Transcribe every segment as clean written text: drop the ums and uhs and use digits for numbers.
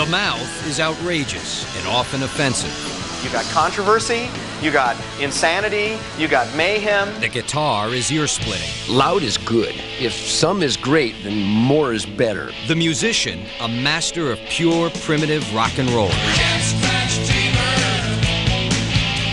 mouth is outrageous and often offensive. You got controversy, you got insanity, you got mayhem. The guitar is ear-splitting. Loud is good. If some is great, then more is better. The musician, a master of pure, primitive rock and roll.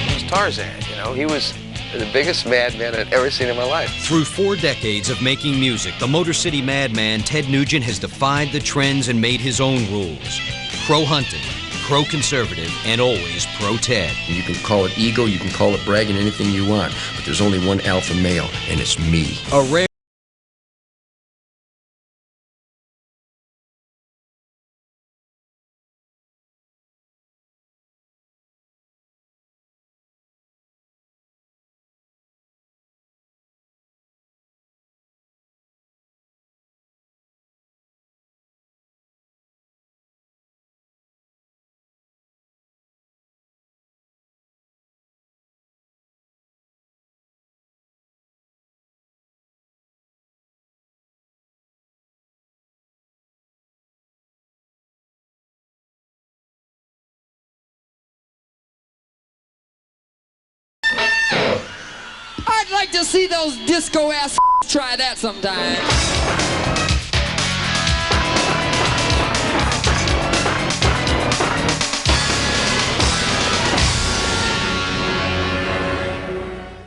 It was Tarzan, you know. He was the biggest madman I'd ever seen in my life. Through 4 decades of making music, the Motor City Madman, Ted Nugent, has defied the trends and made his own rules. Pro-hunting, pro-conservative, and always pro-Ted. You can call it ego, you can call it bragging, anything you want, but there's only one alpha male, and it's me. A rare I'd like to see those disco ass try that sometime.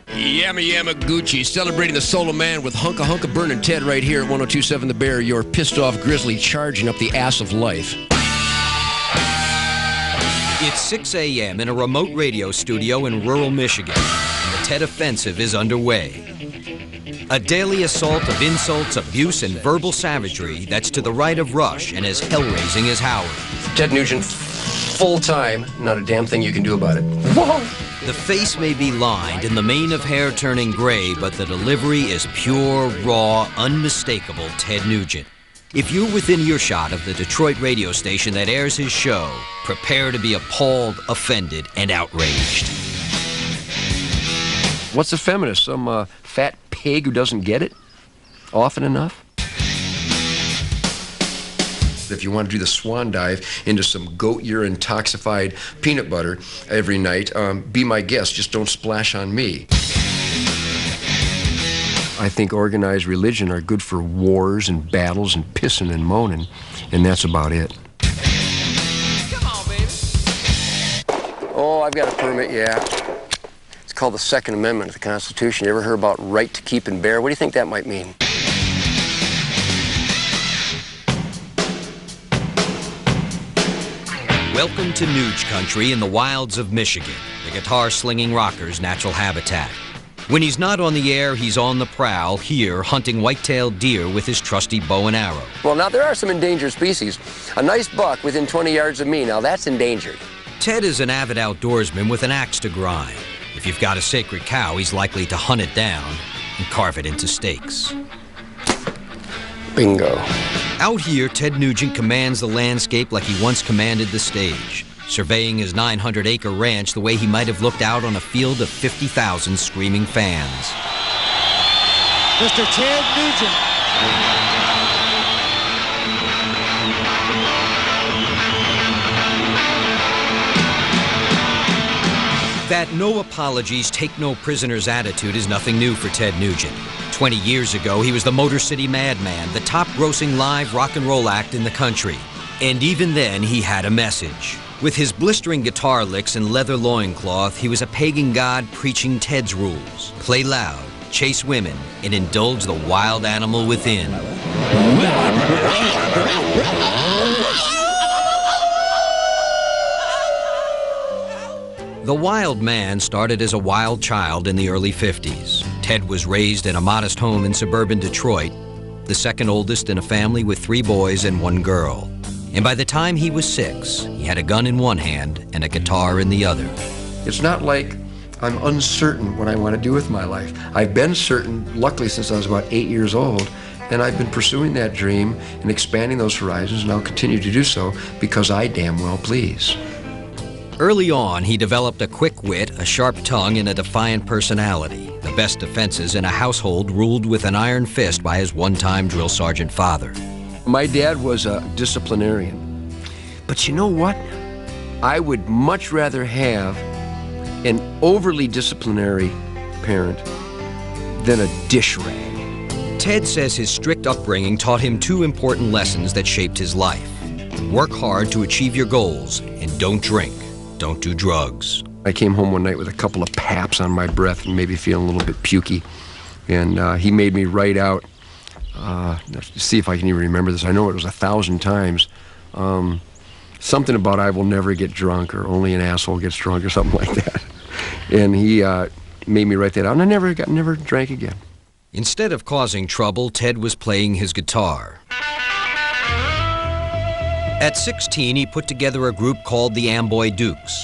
Yamma Yamma Gucci, celebrating the solo man with Hunka Hunka Burnin' Ted right here at 102.7 The Bear, your pissed off grizzly charging up the ass of life. It's 6 a.m. in a remote radio studio in rural Michigan. The Ted Offensive is underway. A daily assault of insults, abuse, and verbal savagery that's to the right of Rush and as hell-raising as Howard. Ted Nugent, full-time, not a damn thing you can do about it. Whoa! The face may be lined and the mane of hair turning gray, but the delivery is pure, raw, unmistakable Ted Nugent. If you're within earshot of the Detroit radio station that airs his show, prepare to be appalled, offended, and outraged. What's a feminist? Some fat pig who doesn't get it often enough? If you want to do the swan dive into some goat urine toxified peanut butter every night, be my guest, just don't splash on me. I think organized religion are good for wars and battles and pissing and moaning, and that's about it. Come on, baby. Oh, I've got a permit, yeah. It's called the Second Amendment of the Constitution. You ever heard about right to keep and bear? What do you think that might mean? Welcome to Nuge Country in the wilds of Michigan, the guitar-slinging rocker's natural habitat. When he's not on the air, he's on the prowl, here hunting white-tailed deer with his trusty bow and arrow. Well, now, there are some endangered species. A nice buck within 20 yards of me, now that's endangered. Ted is an avid outdoorsman with an axe to grind. If you've got a sacred cow, he's likely to hunt it down and carve it into steaks. Bingo. Out here, Ted Nugent commands the landscape like he once commanded the stage, surveying his 900-acre ranch the way he might have looked out on a field of 50,000 screaming fans. Mr. Ted Nugent. That no apologies, take no prisoners attitude is nothing new for Ted Nugent. 20 years ago, he was the Motor City Madman, the top-grossing live rock and roll act in the country. And even then, he had a message. With his blistering guitar licks and leather loincloth, he was a pagan god preaching Ted's rules. Play loud, chase women, and indulge the wild animal within. The Wild Man started as a wild child in the early 50s. Ted was raised in a modest home in suburban Detroit, the second oldest in a family with 3 boys and 1 girl. And by the time he was 6, he had a gun in one hand and a guitar in the other. It's not like I'm uncertain what I want to do with my life. I've been certain, luckily, since I was about 8 years old, and I've been pursuing that dream and expanding those horizons, and I'll continue to do so because I damn well please. Early on, he developed a quick wit, a sharp tongue, and a defiant personality, the best defenses in a household ruled with an iron fist by his one-time drill sergeant father. My dad was a disciplinarian. But you know what? I would much rather have an overly disciplinary parent than a dish rag. Ted says his strict upbringing taught him two important lessons that shaped his life. Work hard to achieve your goals, and don't drink. Don't do drugs. I came home one night with a couple of paps on my breath and maybe feeling a little bit pukey. And he made me write out, see if I can even remember this. I know it was 1,000 times. Something about I will never get drunk, or only an asshole gets drunk, or something like that. And he made me write that out, and I never drank again. Instead of causing trouble, Ted was playing his guitar. At 16, he put together a group called the Amboy Dukes.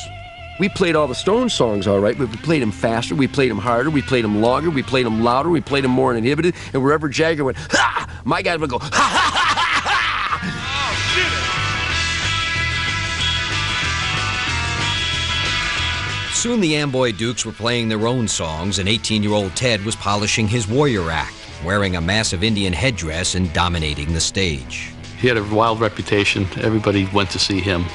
We played all the Stones songs all right, but we played them faster, we played them harder, we played them longer, we played them louder, we played them more uninhibited, and wherever Jagger went, ha! My guys would go, ha, ha, ha, ha, ha! Soon the Amboy Dukes were playing their own songs, and 18-year-old Ted was polishing his warrior act, wearing a massive Indian headdress and dominating the stage. He had a wild reputation. Everybody went to see him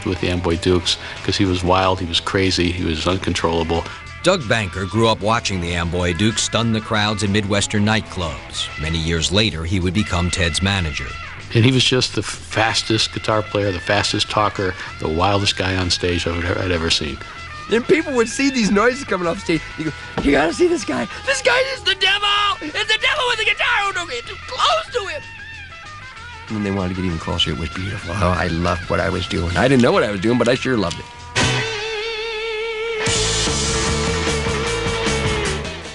with the Amboy Dukes because he was wild, he was crazy, he was uncontrollable. Doug Banker grew up watching the Amboy Dukes stun the crowds in Midwestern nightclubs. Many years later, he would become Ted's manager. And he was just the fastest guitar player, the fastest talker, the wildest guy on stage I'd ever seen. And people would see these noises coming off stage. You go, you gotta see this guy. This guy is the devil! It's the devil with the guitar! Oh, don't get too close to him! When they wanted to get even closer, it was beautiful. Oh, I loved what I was doing. I didn't know what I was doing, but I sure loved it.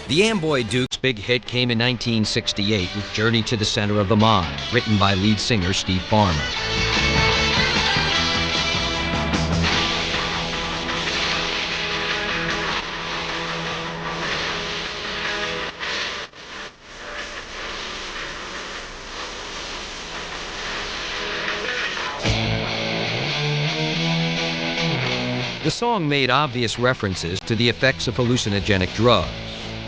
The Amboy Dukes' big hit came in 1968 with Journey to the Center of the Mind, written by lead singer Steve Farmer. The song made obvious references to the effects of hallucinogenic drugs.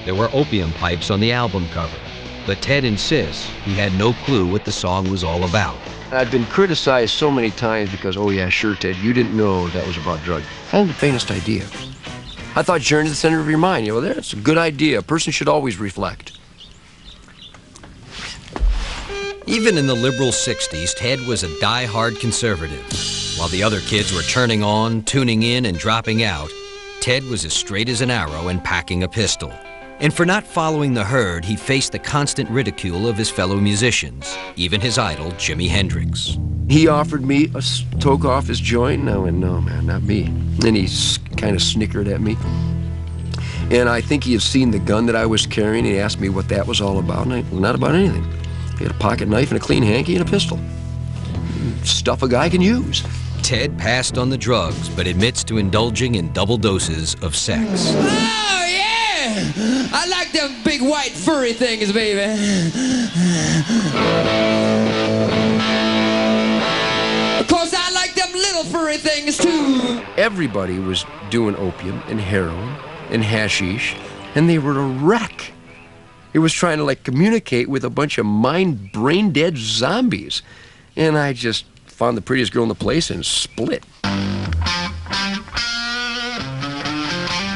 There were opium pipes on the album cover, but Ted insists he had no clue what the song was all about. I'd been criticized so many times because, oh yeah, sure, Ted, you didn't know that was about drugs. I hadn't the faintest idea. I thought Journey to the Center of Your Mind, you know, that's a good idea. A person should always reflect. Even in the liberal 60s, Ted was a die-hard conservative. While the other kids were turning on, tuning in, and dropping out, Ted was as straight as an arrow and packing a pistol. And for not following the herd, he faced the constant ridicule of his fellow musicians, even his idol, Jimi Hendrix. He offered me a toke off his joint, and I went, no, man, not me. And he kind of snickered at me. And I think he had seen the gun that I was carrying, and he asked me what that was all about, and well, not about anything. He had a pocket knife and a clean hanky and a pistol. Stuff a guy can use. Ted passed on the drugs, but admits to indulging in double doses of sex. Oh, yeah! I like them big white furry things, baby. Of course, I like them little furry things, too. Everybody was doing opium and heroin and hashish, and they were a wreck. It was trying to, like, communicate with a bunch of brain-dead zombies. And I just found the prettiest girl in the place and split.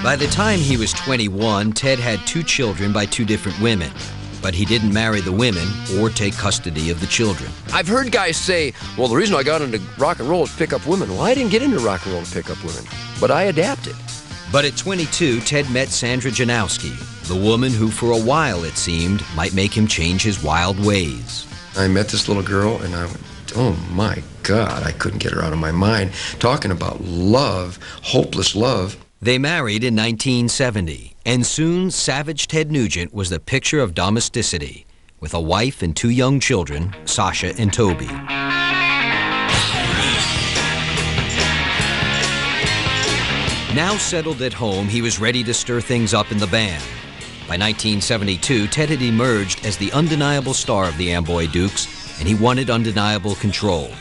By the time he was 21, Ted had 2 children by 2 different women. But he didn't marry the women or take custody of the children. I've heard guys say, well, the reason I got into rock and roll is to pick up women. Well, I didn't get into rock and roll to pick up women, but I adapted. But at 22, Ted met Sandra Janowski, the woman who, for a while, it seemed, might make him change his wild ways. I met this little girl, and I went, oh my God, I couldn't get her out of my mind. Talking about love, hopeless love. They married in 1970, and soon Savage Ted Nugent was the picture of domesticity, with a wife and 2 young children, Sasha and Toby. Now settled at home, he was ready to stir things up in the band. By 1972, Ted had emerged as the undeniable star of the Amboy Dukes, and he wanted undeniable control.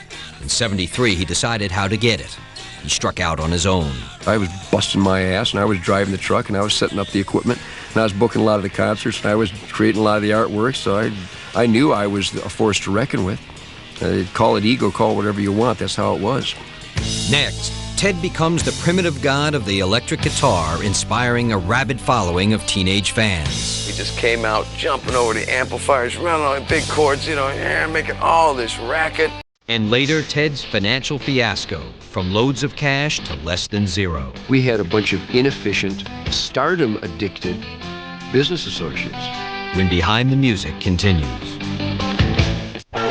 In '73, he decided how to get it. He struck out on his own. I was busting my ass, and I was driving the truck, and I was setting up the equipment, and I was booking a lot of the concerts, and I was creating a lot of the artwork, so I knew I was a force to reckon with. Call it ego, call it whatever you want, that's how it was. Next, Ted becomes the primitive god of the electric guitar, inspiring a rabid following of teenage fans. He just came out jumping over the amplifiers, running on big chords, you know, and making all this racket. And later, Ted's financial fiasco, from loads of cash to less than zero. We had a bunch of inefficient, stardom-addicted business associates. When Behind the Music continues.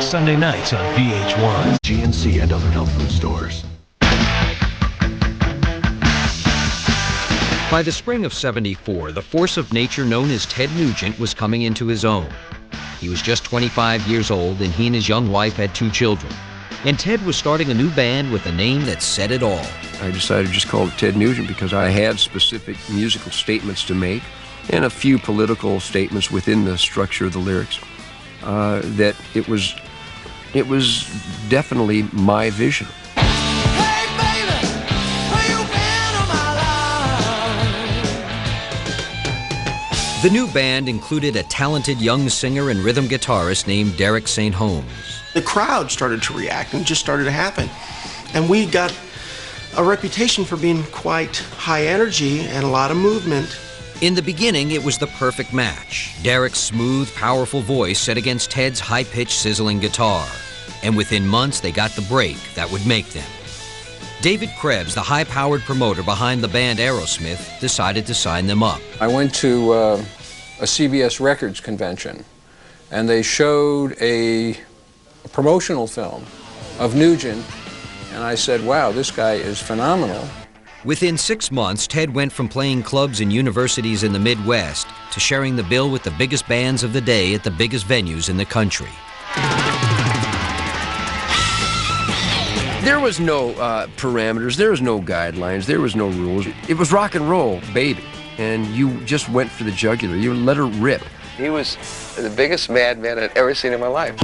Sunday nights on VH1. GNC and other health food stores. By the spring of '74, the force of nature known as Ted Nugent was coming into his own. He was just 25 years old, and he and his young wife had 2 children. And Ted was starting a new band with a name that said it all. I decided to just call it Ted Nugent because I had specific musical statements to make and a few political statements within the structure of the lyrics. That it was definitely my vision. The new band included a talented young singer and rhythm guitarist named Derek St. Holmes. The crowd started to react, and it just started to happen. And we got a reputation for being quite high energy and a lot of movement. In the beginning, it was the perfect match. Derek's smooth, powerful voice set against Ted's high-pitched, sizzling guitar. And within months, they got the break that would make them. David Krebs, the high-powered promoter behind the band Aerosmith, decided to sign them up. I went to a CBS Records convention, and they showed a promotional film of Nugent, and I said, wow, this guy is phenomenal. Within 6 months, Ted went from playing clubs and universities in the Midwest to sharing the bill with the biggest bands of the day at the biggest venues in the country. There was no parameters, there was no guidelines, there was no rules. It was rock and roll, baby. And you just went for the jugular. You let her rip. He was the biggest madman I'd ever seen in my life.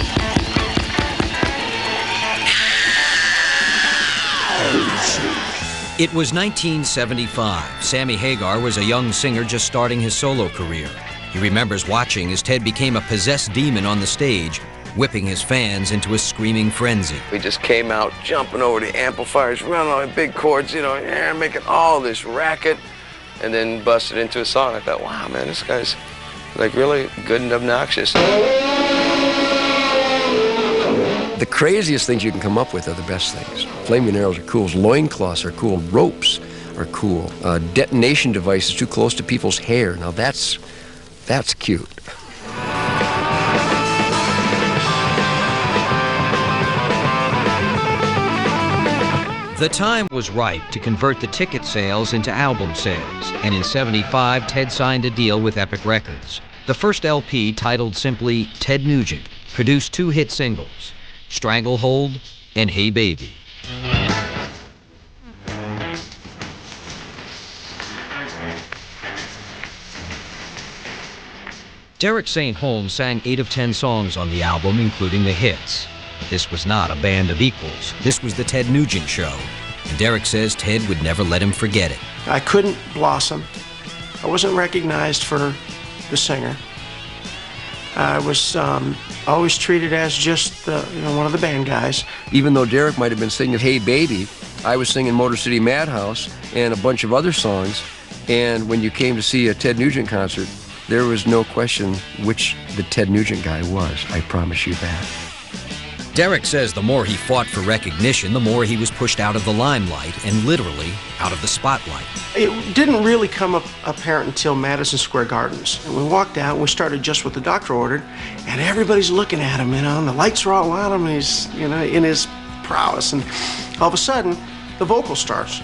It was 1975. Sammy Hagar was a young singer just starting his solo career. He remembers watching as Ted became a possessed demon on the stage, whipping his fans into a screaming frenzy. We just came out jumping over the amplifiers, running on big chords, you know, and making all this racket, and then busted into a song. I thought, wow, man, this guy's like really good and obnoxious. The craziest things you can come up with are the best things. Flaming arrows are cool, loincloths are cool, ropes are cool, detonation devices too close to people's hair. Now that's cute. The time was ripe to convert the ticket sales into album sales, and in '75, Ted signed a deal with Epic Records. The first LP, titled simply Ted Nugent, produced 2 hit singles, Stranglehold and Hey Baby. Derek St. Holmes sang 8 of 10 songs on the album, including the hits. This was not a band of equals. This was the Ted Nugent Show. And Derek says Ted would never let him forget it. I couldn't blossom. I wasn't recognized for the singer. I was always treated as just one of the band guys. Even though Derek might have been singing Hey Baby, I was singing Motor City Madhouse and a bunch of other songs. And when you came to see a Ted Nugent concert, there was no question which the Ted Nugent guy was. I promise you that. Derek says the more he fought for recognition, the more he was pushed out of the limelight and literally out of the spotlight. It didn't really come up apparent until Madison Square Gardens. And we walked out and we started Just What the Doctor Ordered, and everybody's looking at him, and the lights are all on him, and he's, in his prowess. And all of a sudden, the vocal starts.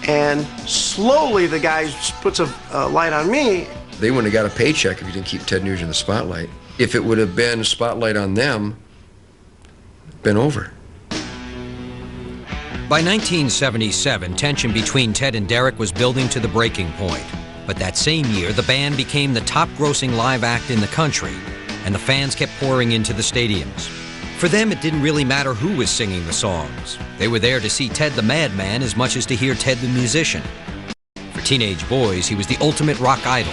And slowly the guy puts a light on me. They wouldn't have got a paycheck if you didn't keep Ted Nugent in the spotlight. If it would have been a spotlight on them, been over. By 1977, tension between Ted and Derek was building to the breaking point. But that same year, the band became the top-grossing live act in the country, and the fans kept pouring into the stadiums. For them, it didn't really matter who was singing the songs. They were there to see Ted the Madman as much as to hear Ted the musician. For teenage boys, he was the ultimate rock idol,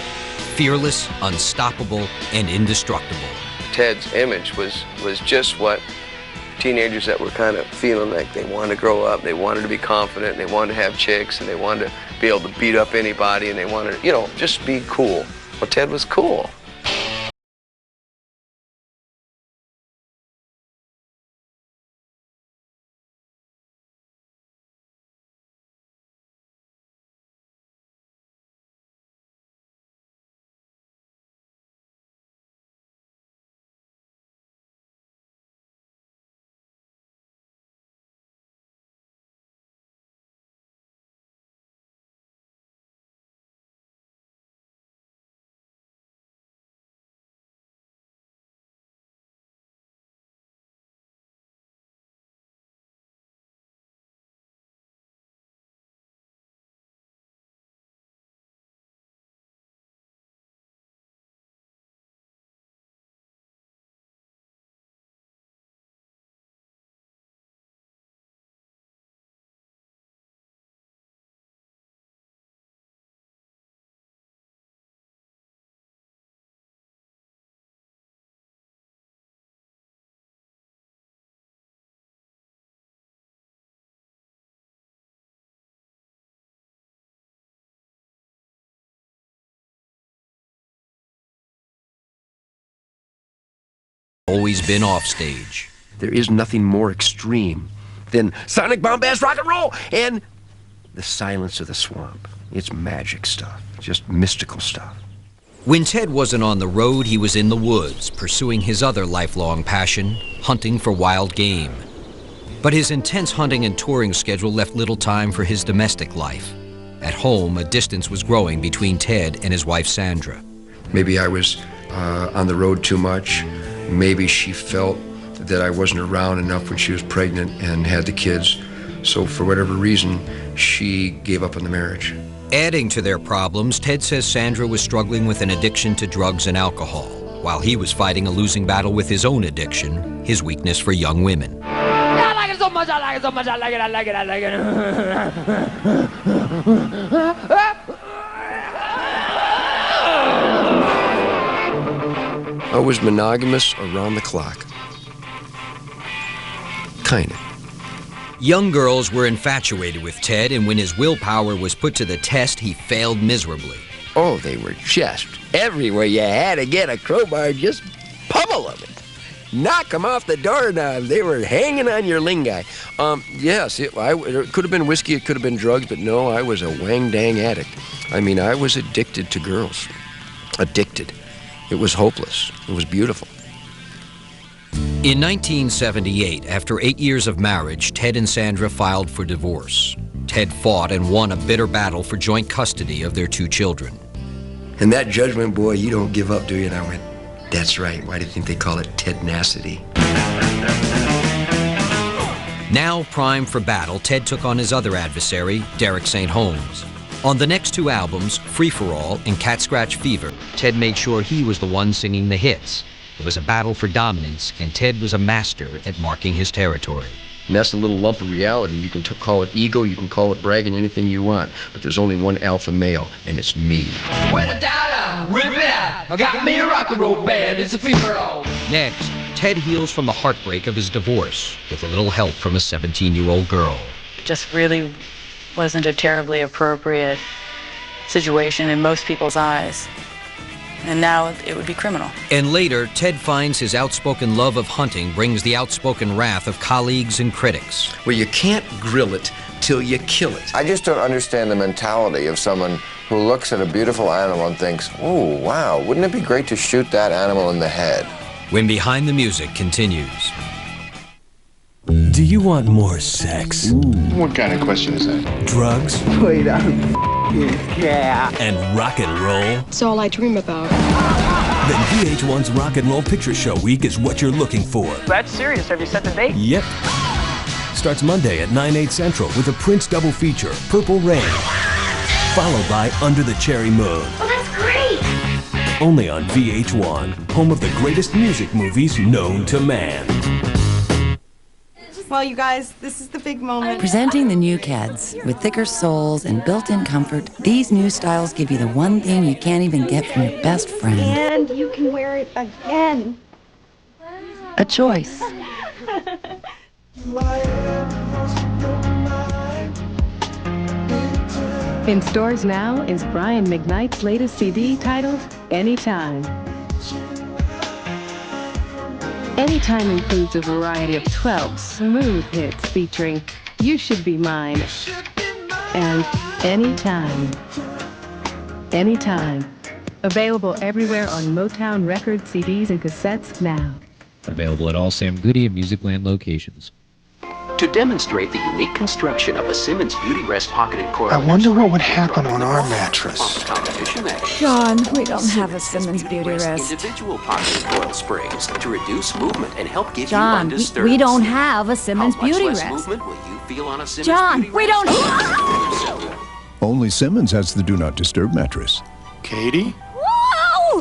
fearless, unstoppable, and indestructible. Ted's image was just what teenagers that were kind of feeling like they wanted to grow up, they wanted to be confident, they wanted to have chicks, and they wanted to be able to beat up anybody, and they wanted to, you know, just be cool. Well, Ted was cool. Always been offstage. There is nothing more extreme than sonic bombast rock and roll and the silence of the swamp. It's magic stuff, just mystical stuff. When Ted wasn't on the road, he was in the woods, pursuing his other lifelong passion, hunting for wild game. But his intense hunting and touring schedule left little time for his domestic life. At home, a distance was growing between Ted and his wife, Sandra. Maybe I was on the road too much. Maybe she felt that I wasn't around enough when she was pregnant and had the kids. So for whatever reason, she gave up on the marriage. Adding to their problems, Ted says Sandra was struggling with an addiction to drugs and alcohol, while he was fighting a losing battle with his own addiction, his weakness for young women. I like it so much, I like it so much, I like it, I like it, I like it. I was monogamous around the clock. Kinda. Young girls were infatuated with Ted, and when his willpower was put to the test, he failed miserably. Oh, they were just everywhere. You had to get a crowbar, just pummel them. Knock them off the doorknob. They were hanging on your lingai. Yes, it could have been whiskey, it could have been drugs, but no, I was a wang-dang addict. I mean, I was addicted to girls. Addicted. It was hopeless. It was beautiful. In 1978, after 8 years of marriage, Ted and Sandra filed for divorce. Ted fought and won a bitter battle for joint custody of their 2 children. And that judgment, boy, you don't give up, do you? And I went, that's right. Why do you think they call it Tednacity? Now primed for battle, Ted took on his other adversary, Derek St. Holmes. On the next 2 albums, Free For All and Cat Scratch Fever, Ted made sure he was the one singing the hits. It was a battle for dominance, and Ted was a master at marking his territory. And that's a little lump of reality. You can call it ego, you can call it bragging, anything you want. But there's only one alpha male, and it's me. When the dollar, rip it out. I got me a rock and roll band, it's a Free For All. Next, Ted heals from the heartbreak of his divorce with a little help from a 17-year-old girl. Just really wasn't a terribly appropriate situation in most people's eyes. And now it would be criminal. And later, Ted finds his outspoken love of hunting brings the outspoken wrath of colleagues and critics. Well, you can't grill it till you kill it. I just don't understand the mentality of someone who looks at a beautiful animal and thinks, oh, wow, wouldn't it be great to shoot that animal in the head? When Behind the Music continues. Do you want more sex? Ooh. What kind of question is that? Drugs? Wait, yeah. And rock and roll? It's all I dream about. Then VH1's Rock and Roll Picture Show Week is what you're looking for. That's serious. Have you set the date? Yep. Starts Monday at 9/8 Central with a Prince double feature, Purple Rain, followed by Under the Cherry Moon. Oh, that's great! Only on VH1, home of the greatest music movies known to man. Well, you guys, this is the big moment. Presenting the new Keds. With thicker soles and built-in comfort, these new styles give you the one thing you can't even get from your best friend. And you can wear it again. A choice. In stores now is Brian McKnight's latest CD titled Anytime. Anytime includes a variety of 12 smooth hits featuring You Should Be Mine and Anytime. Anytime. Available everywhere on Motown Records, CDs, and cassettes now. Available at all Sam Goody and Musicland locations. To demonstrate the unique construction of a Simmons Beauty Rest pocketed coil. I wonder what would happen on our mattress. John, we don't have a Simmons Beauty Rest. Individual pocketed coil springs to reduce movement and help give John, you undisturbed. we don't have a Simmons Beauty How much Rest. less movement will you feel on a Simmons John, Beauty we Rest? don't. Only Simmons has the Do Not Disturb mattress. Katie? Whoa!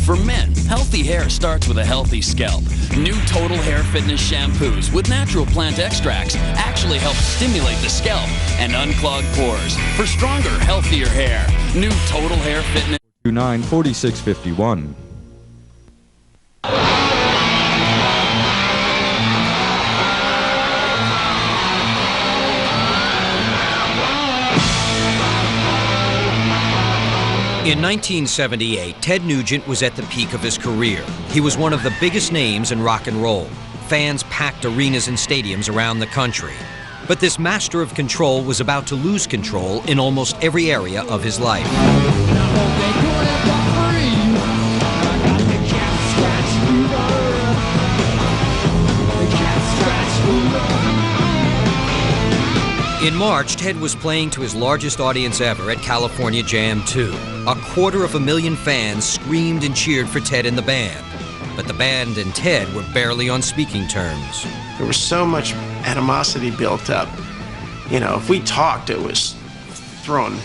For men, healthy hair starts with a healthy scalp. New Total Hair Fitness shampoos with natural plant extracts actually help stimulate the scalp and unclog pores for stronger, healthier hair. New Total Hair Fitness. 294651. In 1978, Ted Nugent was at the peak of his career. He was one of the biggest names in rock and roll. Fans packed arenas and stadiums around the country. But this master of control was about to lose control in almost every area of his life. In March, Ted was playing to his largest audience ever at California Jam 2. 250,000 fans screamed and cheered for Ted and the band. But the band and Ted were barely on speaking terms. There was so much animosity built up. You know, if we talked, it was throwing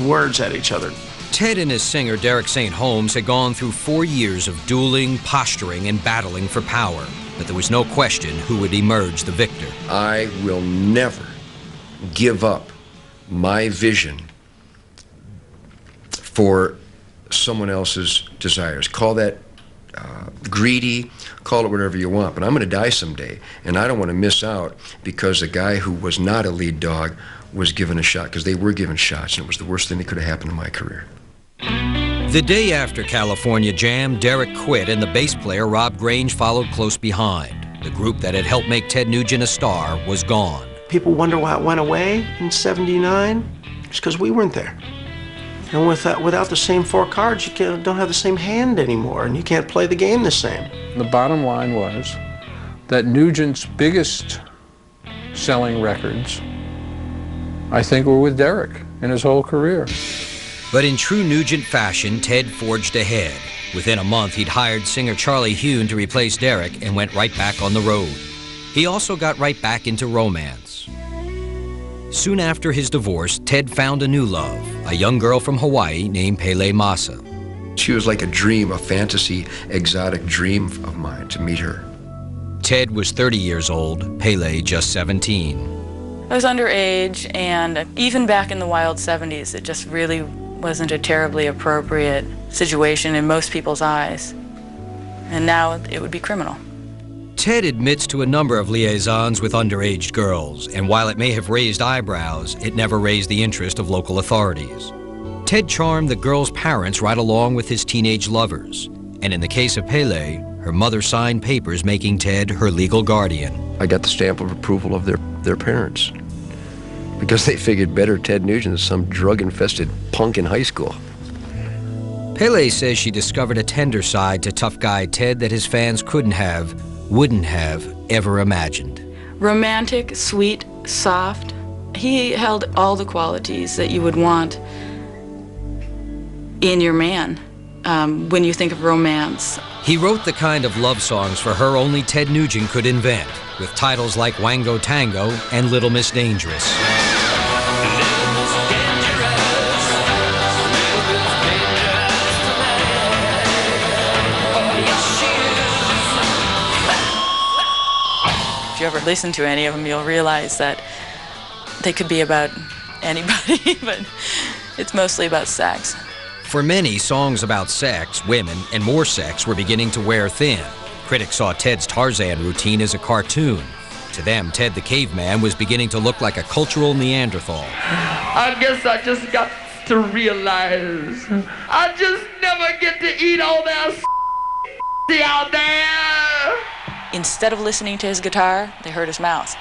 words at each other. Ted and his singer, Derek St. Holmes, had gone through 4 years of dueling, posturing, and battling for power. But there was no question who would emerge the victor. I will never give up my vision for someone else's desires. Call that greedy, call it whatever you want, but I'm going to die someday, and I don't want to miss out because the guy who was not a lead dog was given a shot, because they were given shots, and it was the worst thing that could have happened in my career. The day after California Jam, Derek quit, and the bass player, Rob Grange, followed close behind. The group that had helped make Ted Nugent a star was gone. People wonder why it went away in '79. It's because we weren't there. And without the same 4 cards, you don't have the same hand anymore, and you can't play the game the same. The bottom line was that Nugent's biggest selling records, I think, were with Derek in his whole career. But in true Nugent fashion, Ted forged ahead. Within a month, he'd hired singer Charlie Hune to replace Derek and went right back on the road. He also got right back into romance. Soon after his divorce, Ted found a new love, a young girl from Hawaii named Pele Massa. She was like a dream, a fantasy, exotic dream of mine to meet her. Ted was 30 years old, Pele just 17. I was underage, and even back in the wild 70s, it just really wasn't a terribly appropriate situation in most people's eyes. And now it would be criminal. Ted admits to a number of liaisons with underage girls, and while it may have raised eyebrows, it never raised the interest of local authorities. Ted charmed the girls' parents right along with his teenage lovers, and in the case of Pele, her mother signed papers making Ted her legal guardian. I got the stamp of approval of their parents, because they figured better Ted Nugent than some drug-infested punk in high school. Pele says she discovered a tender side to tough guy Ted that his fans wouldn't have ever imagined. Romantic, sweet, soft. He held all the qualities that you would want in your man when you think of romance. He wrote the kind of love songs for her only Ted Nugent could invent, with titles like Wango Tango and Little Miss Dangerous. If you ever listen to any of them, you'll realize that they could be about anybody, but it's mostly about sex. For many, songs about sex, women, and more sex were beginning to wear thin. Critics saw Ted's Tarzan routine as a cartoon. To them, Ted the Caveman was beginning to look like a cultural Neanderthal. I guess I just got to realize I just never get to eat all that out there. Instead of listening to his guitar, they heard his mouth.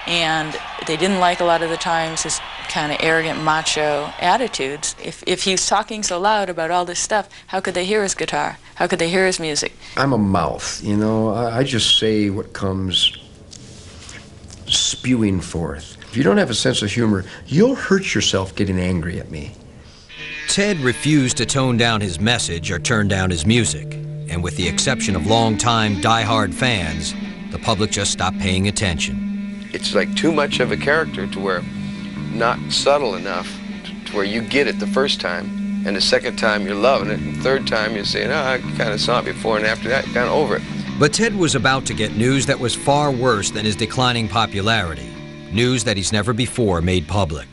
And they didn't like a lot of the times his kind of arrogant macho attitudes. If he was talking so loud about all this stuff, how could they hear his guitar? How could they hear his music? I'm a mouth, you know. I just say what comes spewing forth. If you don't have a sense of humor, you'll hurt yourself getting angry at me. Ted refused to tone down his message or turn down his music. And with the exception of longtime, die-hard fans, the public just stopped paying attention. It's like too much of a character to where not subtle enough to where you get it the first time, and the second time you're loving it, and the third time you're saying, oh, I kind of saw it before, and after that, you're kind of over it. But Ted was about to get news that was far worse than his declining popularity. News that he's never before made public.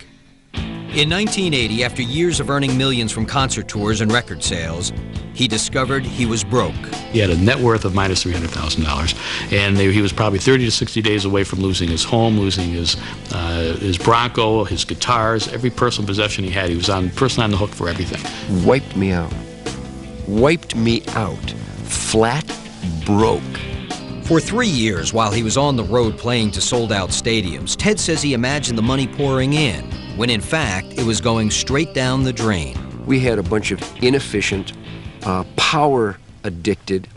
In 1980, after years of earning millions from concert tours and record sales, he discovered he was broke. He had a net worth of minus $300,000, and he was probably 30 to 60 days away from losing his home, losing his Bronco, his guitars, every personal possession he had. He was personally on the hook for everything. Wiped me out. Wiped me out. Flat broke. For 3 years, while he was on the road playing to sold-out stadiums, Ted says he imagined the money pouring in, when in fact, it was going straight down the drain. We had a bunch of inefficient, power-addicted,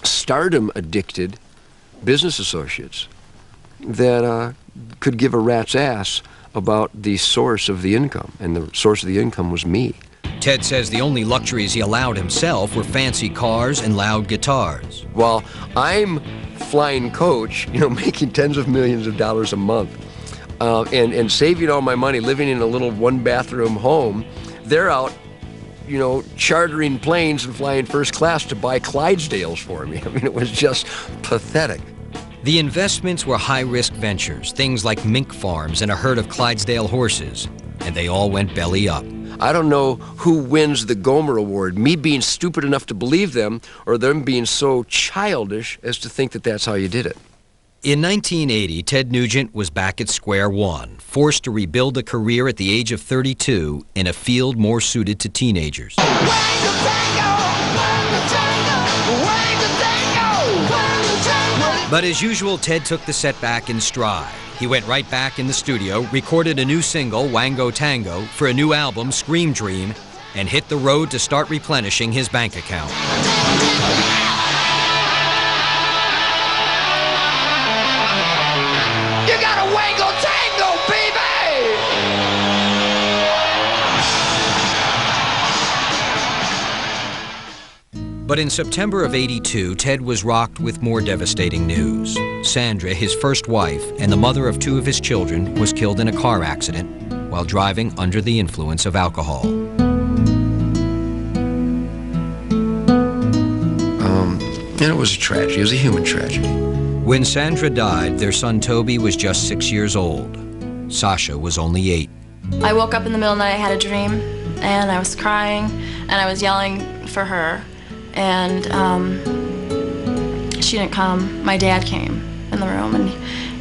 stardom-addicted business associates that could give a rat's ass about the source of the income, and the source of the income was me. Ted says the only luxuries he allowed himself were fancy cars and loud guitars. While I'm flying coach, you know, making tens of millions of dollars a month, and saving all my money, living in a little one-bathroom home, they're out, you know, chartering planes and flying first class to buy Clydesdales for me. I mean, it was just pathetic. The investments were high-risk ventures, things like mink farms and a herd of Clydesdale horses, and they all went belly up. I don't know who wins the Gomer Award, me being stupid enough to believe them, or them being so childish as to think that that's how you did it. In 1980, Ted Nugent was back at square one, forced to rebuild a career at the age of 32 in a field more suited to teenagers. But as usual, Ted took the setback in stride. He went right back in the studio, recorded a new single, Wango Tango, for a new album, Scream Dream, and hit the road to start replenishing his bank account. You got a Wango Tango, baby! But in September of '82, Ted was rocked with more devastating news. Sandra, his first wife, and the mother of 2 of his children, was killed in a car accident while driving under the influence of alcohol. And it was a tragedy. It was a human tragedy. When Sandra died, their son Toby was just 6 years old. Sasha was only 8. I woke up in the middle of the night, I had a dream, and I was crying, and I was yelling for her, and she didn't come. My dad came in the room, and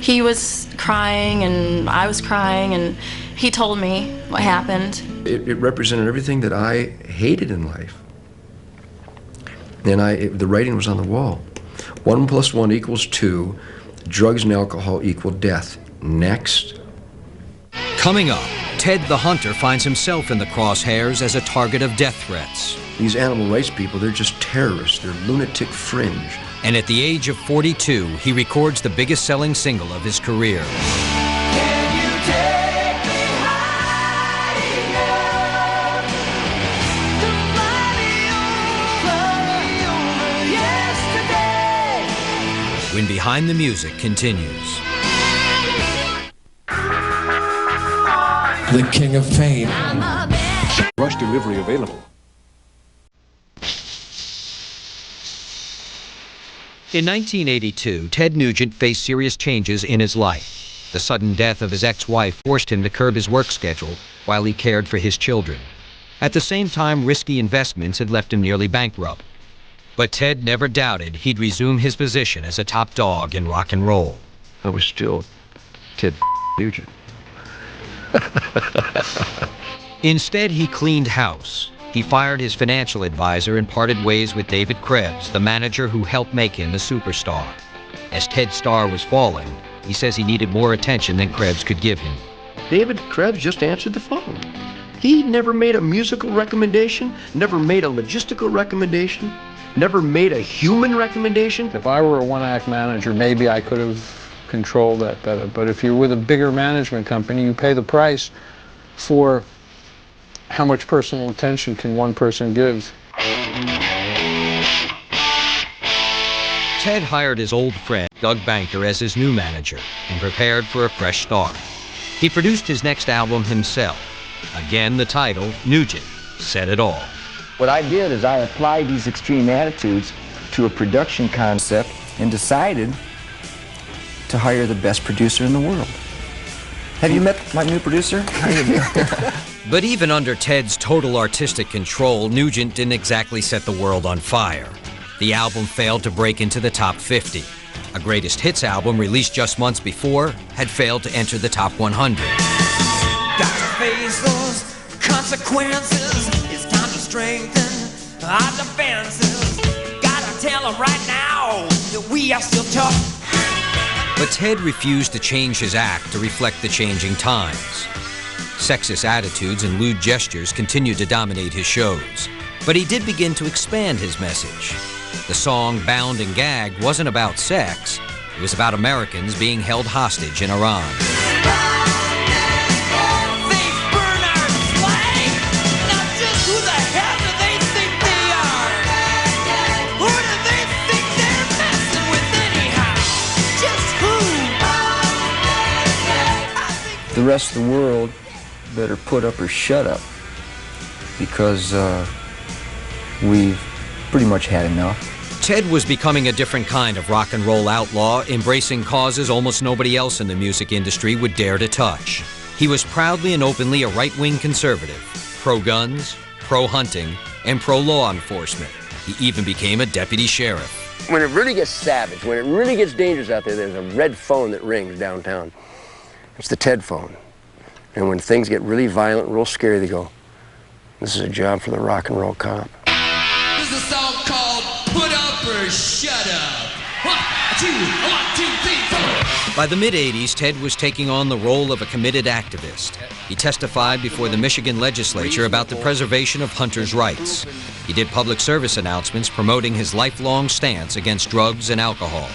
he was crying, and I was crying, and he told me what happened. It represented everything that I hated in life. And the writing was on the wall. 1 + 1 = 2. Drugs and alcohol equal death. Next. Coming up, Ted the Hunter finds himself in the crosshairs as a target of death threats. These animal rights people, they're just terrorists. They're lunatic fringe. And at the age of 42, he records the biggest selling single of his career. When Behind the Music continues. The King of Pain. Rush delivery available. In 1982, Ted Nugent faced serious changes in his life. The sudden death of his ex-wife forced him to curb his work schedule while he cared for his children. At the same time, risky investments had left him nearly bankrupt. But Ted never doubted he'd resume his position as a top dog in rock and roll. I was still Ted Nugent. Instead, he cleaned house. He fired his financial advisor and parted ways with David Krebs, the manager who helped make him a superstar. As Ted's star was falling, he says he needed more attention than Krebs could give him. David Krebs just answered the phone. He never made a musical recommendation, never made a logistical recommendation, never made a human recommendation. If I were a one-act manager, maybe I could have controlled that better. But if you're with a bigger management company, you pay the price for how much personal attention can one person give. Ted hired his old friend, Doug Banker, as his new manager and prepared for a fresh start. He produced his next album himself. Again, the title, Nugent, said it all. What I did is I applied these extreme attitudes to a production concept and decided to hire the best producer in the world. Have you met my new producer? But even under Ted's total artistic control, Nugent didn't exactly set the world on fire. The album failed to break into the top 50. A greatest hits album released just months before had failed to enter the top 100. Got to face those consequences. It's time to strengthen our defenses. Gotta tell them right now that we are still tough. But Ted refused to change his act to reflect the changing times. Sexist attitudes and lewd gestures continued to dominate his shows. But he did begin to expand his message. The song Bound and Gagged wasn't about sex. It was about Americans being held hostage in Iran. The rest of the world better put up or shut up, because we've pretty much had enough. Ted was becoming a different kind of rock and roll outlaw, embracing causes almost nobody else in the music industry would dare to touch. He was proudly and openly a right-wing conservative, pro-guns, pro-hunting, and pro-law enforcement. He even became a deputy sheriff. When it really gets savage, when it really gets dangerous out there, there's a red phone that rings downtown. It's the Ted phone. And when things get really violent, real scary, they go, this is a job for the rock and roll cop. This is a song called Put Up or Shut Up. 1, 2, 3, 4. By the mid-'80s, Ted was taking on the role of a committed activist. He testified before the Michigan legislature about the preservation of hunters' rights. He did public service announcements promoting his lifelong stance against drugs and alcohol.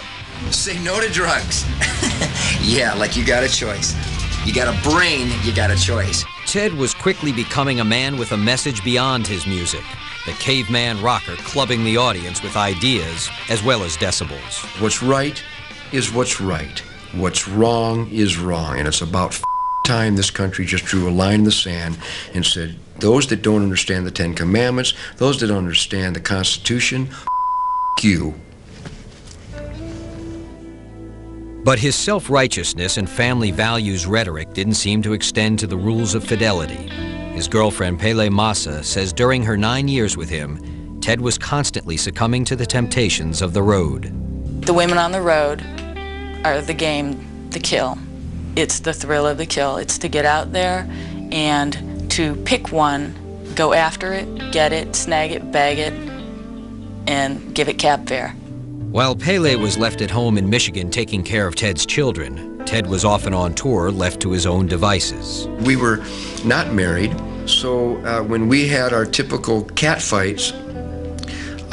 Say no to drugs. Yeah, like you got a choice. You got a brain, you got a choice. Ted was quickly becoming a man with a message beyond his music. The caveman rocker clubbing the audience with ideas as well as decibels. What's right is what's right. What's wrong is wrong. And it's about time this country just drew a line in the sand and said, those that don't understand the Ten Commandments, those that don't understand the Constitution, you. But his self-righteousness and family values rhetoric didn't seem to extend to the rules of fidelity. His girlfriend, Pele Massa, says during her 9 years with him, Ted was constantly succumbing to the temptations of the road. The women on the road are the game, the kill. It's the thrill of the kill. It's to get out there and to pick one, go after it, get it, snag it, bag it, and give it cab fare. While Pele was left at home in Michigan taking care of Ted's children, Ted was often on tour, left to his own devices. We were not married, so when we had our typical cat fights,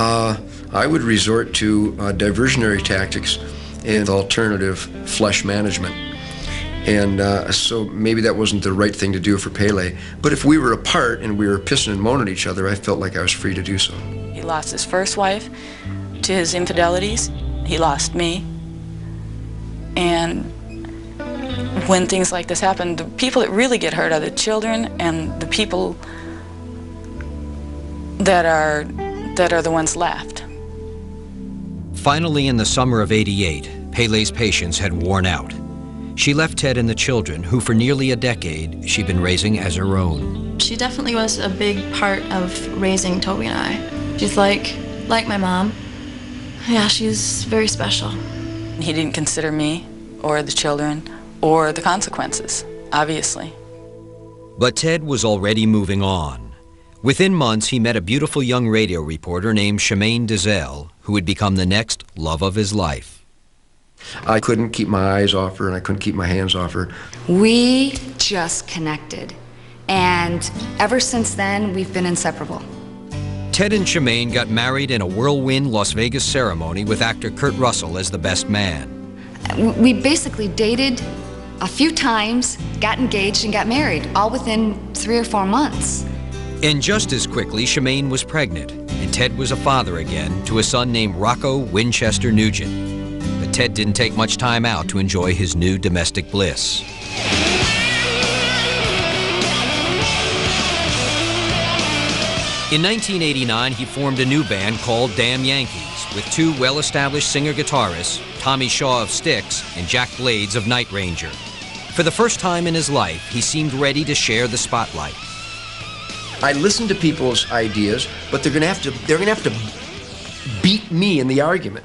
I would resort to diversionary tactics and alternative flesh management. And so maybe that wasn't the right thing to do for Pele. But if we were apart and we were pissing and moaning at each other, I felt like I was free to do so. He lost his first wife to his infidelities. He lost me. And when things like this happen, the people that really get hurt are the children and the people that are the ones left. Finally, in the summer of '88, Pele's patience had worn out. she left Ted and the children, who for nearly a decade she'd been raising as her own. She definitely was a big part of raising Toby and I. She's like my mom. Yeah, she's very special. He didn't consider me or the children or the consequences, obviously. But Ted was already moving on. Within months, he met a beautiful young radio reporter named Shemaine Dizelle, who would become the next love of his life. I couldn't keep my eyes off her, and I couldn't keep my hands off her. We just connected, and ever since then, we've been inseparable. Ted and Shemaine got married in a whirlwind Las Vegas ceremony with actor Kurt Russell as the best man. We basically dated a few times, got engaged, and got married, all within 3 or 4 months. And just as quickly, Shemaine was pregnant, and Ted was a father again to a son named Rocco Winchester Nugent. But Ted didn't take much time out to enjoy his new domestic bliss. In 1989, he formed a new band called Damn Yankees with 2 well-established singer-guitarists, Tommy Shaw of Styx and Jack Blades of Night Ranger. For the first time in his life, he seemed ready to share the spotlight. I listen to people's ideas, but they're gonna have to beat me in the argument.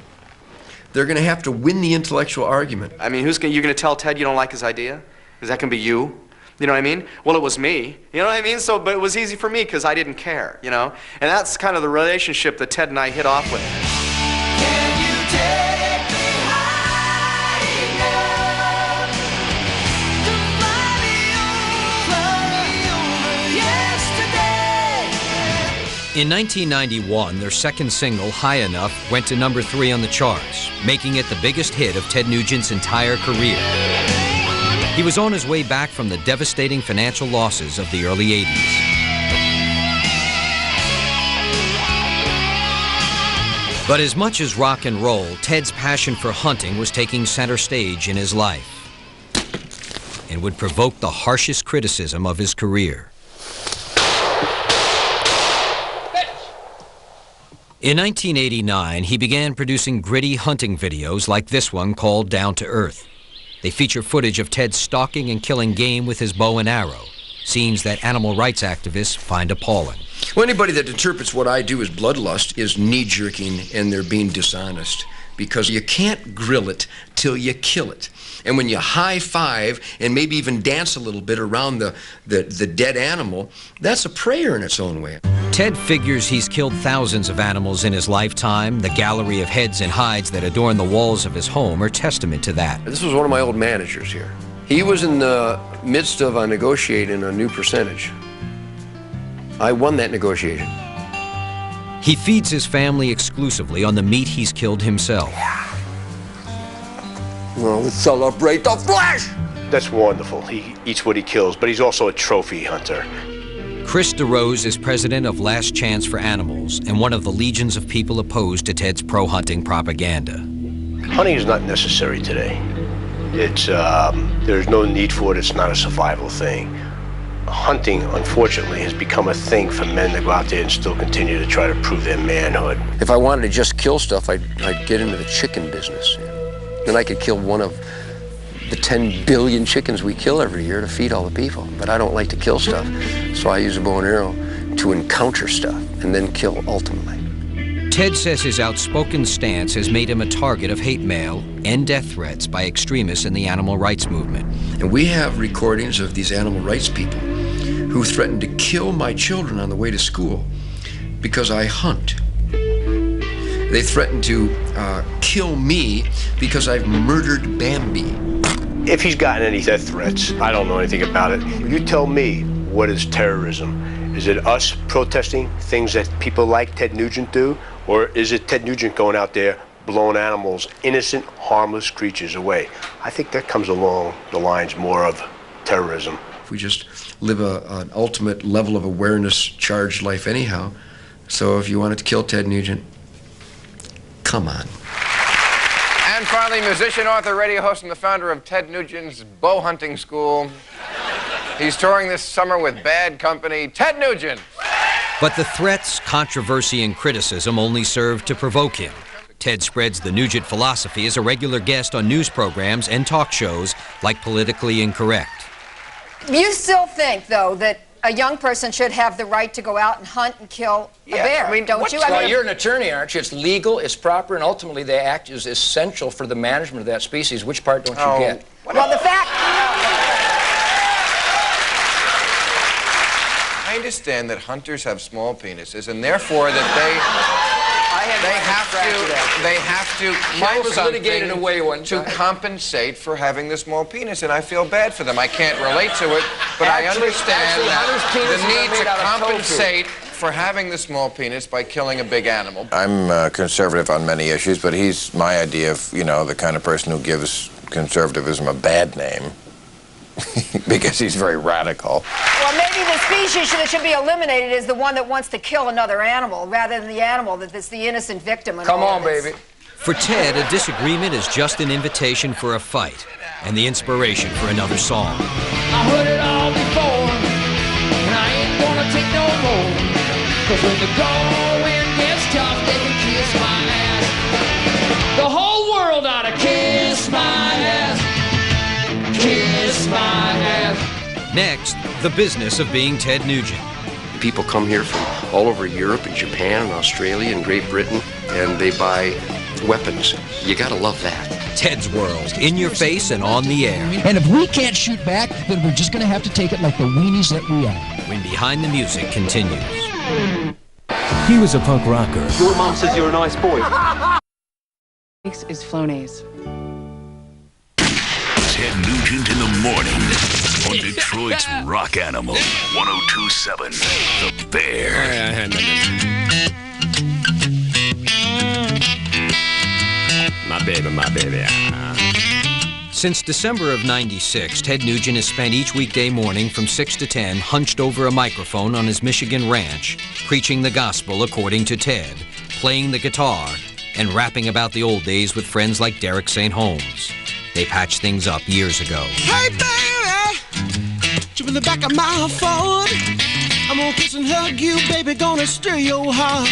They're gonna have to win the intellectual argument. I mean, you're gonna tell Ted you don't like his idea? Because that can be you. You know what I mean? Well, it was me. You know what I mean? So, but it was easy for me because I didn't care, you know? And that's kind of the relationship that Ted and I hit off with. Can you take me high enough to fly me over yesterday? In 1991, their second single, High Enough, went to number 3 on the charts, making it the biggest hit of Ted Nugent's entire career. He was on his way back from the devastating financial losses of the early 80s. But as much as rock and roll, Ted's passion for hunting was taking center stage in his life and would provoke the harshest criticism of his career. In 1989, he began producing gritty hunting videos like this one called Down to Earth. They feature footage of Ted stalking and killing game with his bow and arrow, scenes that animal rights activists find appalling. Well, anybody that interprets what I do as bloodlust is knee-jerking and they're being dishonest, because you can't grill it till you kill it. And when you high-five and maybe even dance a little bit around the dead animal, that's a prayer in its own way. Ted figures he's killed thousands of animals in his lifetime. The gallery of heads and hides that adorn the walls of his home are testament to that. This was one of my old managers here. He was in the midst of negotiating a new percentage. I won that negotiation. He feeds his family exclusively on the meat he's killed himself. Well, let's celebrate the flesh! That's wonderful. He eats what he kills, but he's also a trophy hunter. Chris DeRose is president of Last Chance for Animals and one of the legions of people opposed to Ted's pro-hunting propaganda. Hunting is not necessary today. There's no need for it. It's not a survival thing. Hunting, unfortunately, has become a thing for men to go out there and still continue to try to prove their manhood. If I wanted to just kill stuff, I'd get into the chicken business. Then I could kill one of the 10 billion chickens we kill every year to feed all the people. But I don't like to kill stuff, so I use a bow and arrow to encounter stuff and then kill ultimately. Ted says his outspoken stance has made him a target of hate mail and death threats by extremists in the animal rights movement. And we have recordings of these animal rights people who threatened to kill my children on the way to school because I hunt. They threatened to kill me because I've murdered Bambi. If he's gotten any death threats, I don't know anything about it. You tell me, what is terrorism? Is it us protesting things that people like Ted Nugent do? Or is it Ted Nugent going out there blowing animals, innocent, harmless creatures away? I think that comes along the lines more of terrorism. If we just live an ultimate level of awareness-charged life anyhow. So if you wanted to kill Ted Nugent, come on. And finally, musician, author, radio host, and the founder of Ted Nugent's bow hunting school. He's touring this summer with Bad Company, Ted Nugent. But the threats, controversy, and criticism only serve to provoke him. Ted spreads the Nugent philosophy as a regular guest on news programs and talk shows like politically incorrect. You still think, though, that a young person should have the right to go out and hunt and kill a bear, I mean, don't you? Well, you're an attorney, aren't you? It's legal, it's proper, and ultimately the act is essential for the management of that species. Which part don't you get? Well, the fact... I understand that hunters have small penises, and therefore that they have to kill litigated away one to compensate for having the small penis, and I feel bad for them. I can't relate to it, but I understand that the need to compensate for having the small penis by killing a big animal. I'm conservative on many issues, but he's my idea of, you know, the kind of person who gives conservatism a bad name. Because he's very radical. Well, maybe the species that should be eliminated is the one that wants to kill another animal, rather than the animal that's the innocent victim. Come on, baby. For Ted, a disagreement is just an invitation for a fight and the inspiration for another song. I heard it all before, and I ain't gonna take no more. 'Cause when the going gets tough, they can kiss my ass. The whole world ought to kiss my ass. Kiss my ass. Next, the business of being Ted Nugent. People come here from all over Europe and Japan and Australia and Great Britain, and they buy weapons. You gotta love that. Ted's World, in your face and on the air. And if we can't shoot back, then we're just gonna have to take it like the weenies that we are. When Behind the Music continues. He was a punk rocker. Your mom says you're a nice boy. This is Flonase. Ted Nugent in the morning on Detroit's Rock Animal 102.7 The Bear. My baby, my baby. Since December of '96, Ted Nugent has spent each weekday morning from 6 to 10 hunched over a microphone on his Michigan ranch, preaching the gospel according to Ted, playing the guitar, and rapping about the old days with friends like Derek St. Holmes. They patched things up years ago. Hey, baby, jump in the back of my Ford. I'm gonna kiss and hug you, baby, gonna stir your heart.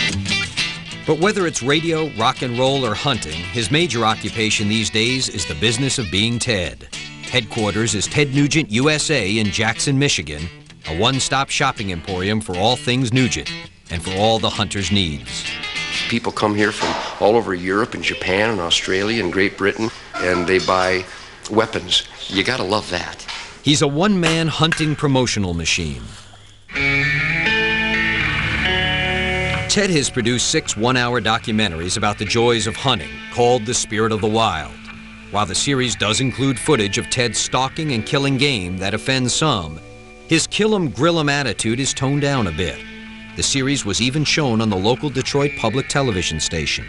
But whether it's radio, rock and roll, or hunting, his major occupation these days is the business of being Ted. Headquarters is Ted Nugent USA in Jackson, Michigan, a one-stop shopping emporium for all things Nugent and for all the hunter's needs. People come here from all over Europe and Japan and Australia and Great Britain, and they buy weapons. You gotta love that. He's a one-man hunting promotional machine. Ted has produced 6 one-hour documentaries about the joys of hunting, called The Spirit of the Wild. While the series does include footage of Ted stalking and killing game that offends some, his kill 'em, grill 'em attitude is toned down a bit. The series was even shown on the local Detroit public television station.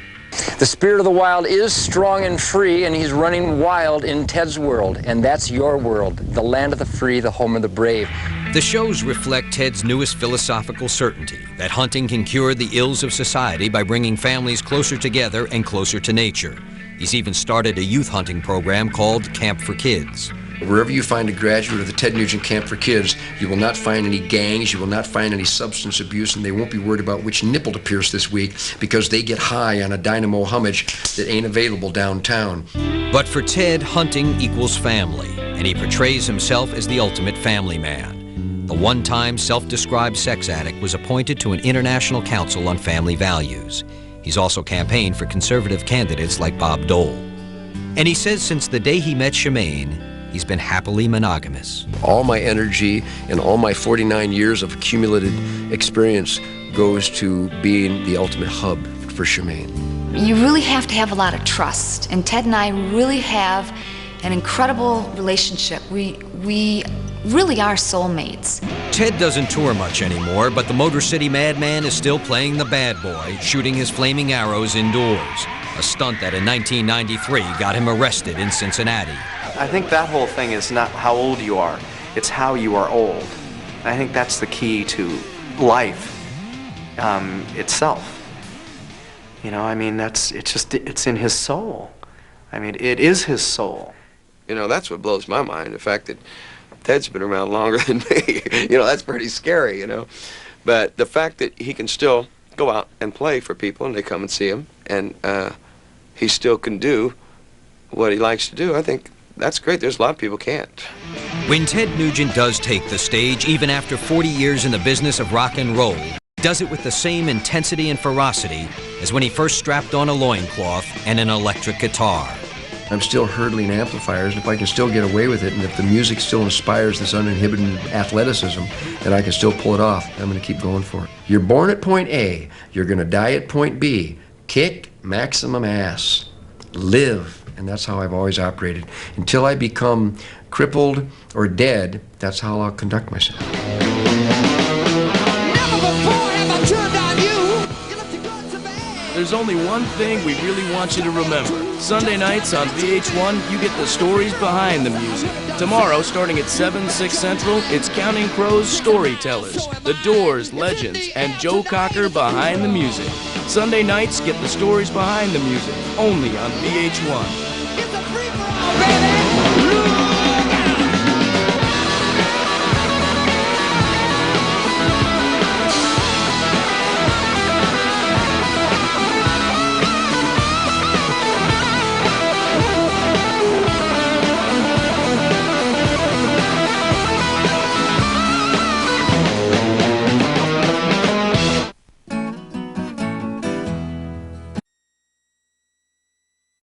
The spirit of the wild is strong and free, and he's running wild in Ted's world, and that's your world, the land of the free, the home of the brave. The shows reflect Ted's newest philosophical certainty, that hunting can cure the ills of society by bringing families closer together and closer to nature. He's even started a youth hunting program called Camp for Kids. Wherever you find a graduate of the Ted Nugent Camp for Kids, you will not find any gangs, you will not find any substance abuse, and they won't be worried about which nipple to pierce this week because they get high on a dynamo homage that ain't available downtown. But for Ted, hunting equals family, and he portrays himself as the ultimate family man. The one-time self-described sex addict was appointed to an International Council on Family Values. He's also campaigned for conservative candidates like Bob Dole. And he says since the day he met Shemaine, he's been happily monogamous. All my energy and all my 49 years of accumulated experience goes to being the ultimate hub for Shemaine. You really have to have a lot of trust, and Ted and I really have an incredible relationship. We really are soulmates. Ted doesn't tour much anymore, but the Motor City Madman is still playing the bad boy, shooting his flaming arrows indoors. A stunt that in 1993 got him arrested in Cincinnati. I think that whole thing is not how old you are, it's how you are old. I think that's the key to life itself. You know, I mean, it's in his soul. I mean, it is his soul. You know, that's what blows my mind, the fact that Ted's been around longer than me. You know, that's pretty scary, you know. But the fact that he can still go out and play for people and they come and see him, and he still can do what he likes to do, I think that's great. There's a lot of people can't. When Ted Nugent does take the stage, even after 40 years in the business of rock and roll, does it with the same intensity and ferocity as when he first strapped on a loincloth and an electric guitar. I'm still hurdling amplifiers, and if I can still get away with it, and if the music still inspires this uninhibited athleticism, then I can still pull it off. I'm going to keep going for it. You're born at point A, you're going to die at point B. Kick maximum ass. Live. And that's how I've always operated. Until I become crippled or dead, that's how I'll conduct myself. There's only one thing we really want you to remember. Sunday nights on VH1, you get the stories behind the music. Tomorrow, starting at 7, 6 Central, it's Counting Crows Storytellers, The Doors Legends, and Joe Cocker Behind the Music. Sunday nights, get the stories behind the music, only on VH1. Baby!